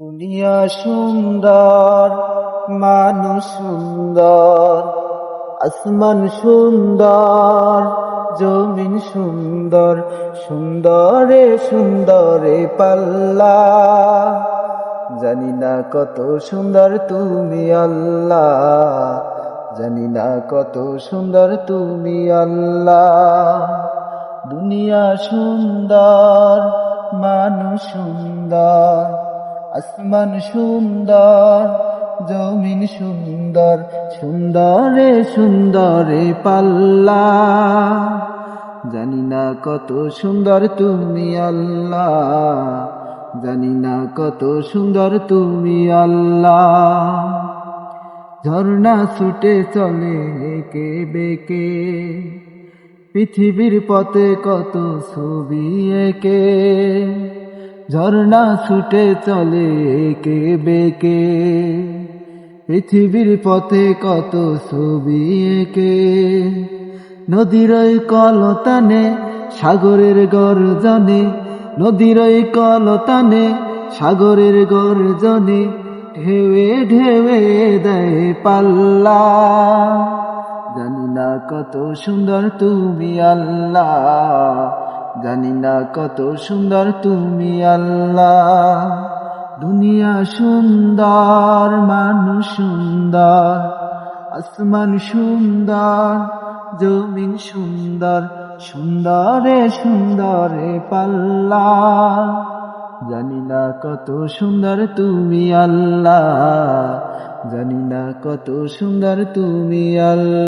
দুনিয়া সুন্দর, মানুষ সুন্দর, আসমান সুন্দর, জমিন সুন্দর, সুন্দরে সুন্দরে পাল্লা। জানি না কত সুন্দর তুমি আল্লাহ, জানি না কত সুন্দর তুমি আল্লাহ। দুনিয়া সুন্দর, মানুষ সুন্দর, আসমান সুন্দর, জমিন সুন্দর, সুন্দরে সুন্দরে পাল্লা। জানি না কত সুন্দর তুমি আল্লাহ, জানি না কত সুন্দর তুমি আল্লাহ। ঝর্ণা ছুটে চলে একে বেকে, পৃথিবীর পথে কত ছবি একে। ঝর্ণা ছুটে চলে একে বেকে, পৃথিবীর পথে কত ছবি একে। নদীর ওই কলতানে সাগরের গর্জনে, নদীর ওই কলতানে সাগরের গর্জনে, ঢেউে ঢেউে দেয় পাল্লা। জানি না কত সুন্দর তুমি আল্লাহ, জানি না কত সুন্দর তুমি আল্লাহ। দুনিয়া সুন্দর, মানুষ সুন্দর, আসমান সুন্দর, জমিন সুন্দর, সুন্দরে সুন্দরে পাল্লা। জানি না কত সুন্দর তুমি আল্লাহ, জানি না কত সুন্দর তুমি আল্লাহ।